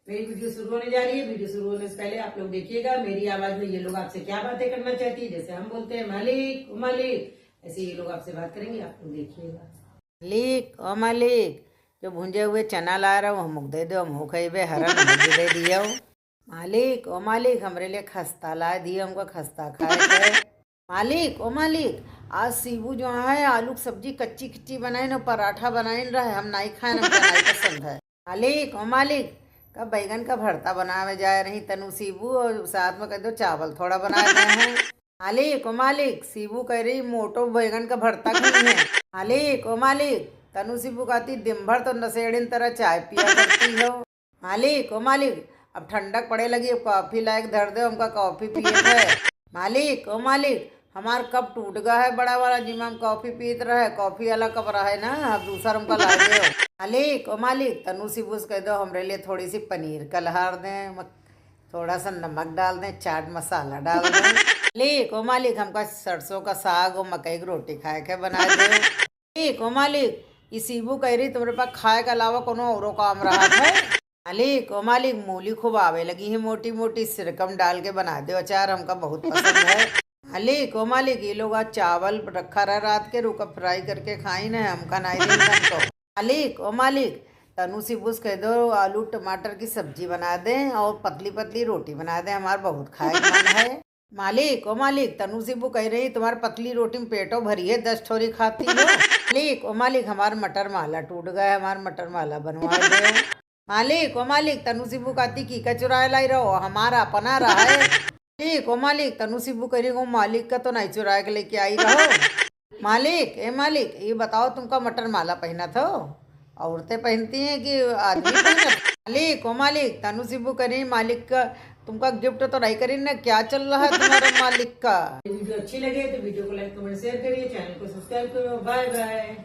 मेरी वीडियो शुरू होने जा रही है। वीडियो शुरू होने से पहले आप लोग देखिएगा मेरी आवाज में ये लोग आपसे क्या बातें करना चाहती है। जैसे हम बोलते हैं मालिक ओ मालिक, ऐसे ये लोग आपसे बात करेंगे, आप लोग देखिएगा। मालिक ओ मालिक, जो भुंजे हुए चना ला रहा हूँ हमको दे दो, हम खइबे हरन हमको दे दियो। मालिक ओ मालिक, हमरे लिए खस्ता ला दियो, हमको खस्ता खाए के। मालिक ओ मालिक, आज सीबू जो है आलू की सब्जी कच्ची कच्ची बनाए न पराठा बनाए रहे, हम नहीं खाए, हमको नहीं पसंद है। मालिक ओ मालिक, कब बैगन का भरता बनावे जाए रही तनु सीबू, और साथ में कह दो चावल थोड़ा बनाए गए हैं। मालिक ओ मालिक, सीबू कह रही मोटो बैगन का भरता क्यों है। मालिक ओ मालिक, तनु सीबू कहती दिन भर तो नशेड़िन तरह चाय पिया करती हो। मालिक ओ मालिक, अब ठंडक पड़े लगी, अब कॉफी लायक धर दो, हमका कॉफी पिए है। मालिक ओ मालिक, हमार कप टूट गया है बड़ा वाला, जिसमें हम कॉफी पीते रहे, कॉफी वाला कप रहा है ना, अब दूसरा हमका ला दो। मालिक ओ मालिक, तनु सीबू से कह दो हमरे लिए थोड़ी सी पनीर कलहार दें, थोड़ा सा नमक डाल दें, चाट मसाला डाल दें। मालिक ओ मालिक, हमका सरसों का साग और मकई की रोटी खाए के बना दे। मालिक ओ मालिक, ये सीबू कह रही तुम्हारे पास खाए के अलावा कोनो औरो काम रहा है। मालिक ओ मालिक, मूली खूब आवे लगी है मोटी मोटी, सिरकम डाल के बना दो अचार, हमका बहुत पसंद है। मालिक ओ मालिक, ये लोग आज चावल रखा रहा रात के, रुका फ्राई करके खाई ना, हमका नहीं दी हमको। मालिक ओ मालिक, तनु सीबू से कह दो आलू टमाटर की सब्जी बना दें और पतली पतली रोटी बना दें, हमारा बहुत खाए का मन है। मालिक ओ मालिक, तनु सीबू कह रही तुम्हारी पतली रोटी में पेटो भरी है, 10 ठोरी खाती हो। मालिक ओ मालिक, हमारा मटर माला टूट गया है, हमारा मटर माला बनवा दो। मालिक ओ मालिक, तनु सीबू कहती की का चुराए लाई रहो, हमारा अपना रहा है। मालिक ओ मालिक, तनु सीबू कह रही मालिक का तो नहीं चुराए के लेके आई रहो। मालिक ए मालिक, ये बताओ तुमका मटर माला पहना था, औरतें पहनती हैं कि आदमी पहनता। मालिक ओ मालिक, तनु सीबू करी मालिक का तुमका गिफ्ट तो नहीं करी ना, क्या चल रहा है तुम्हारे मालिक का। वीडियो अच्छी लगे तो वीडियो को लाइक कमेंट शेयर करिए, चैनल को सब्सक्राइब करो। Bye bye.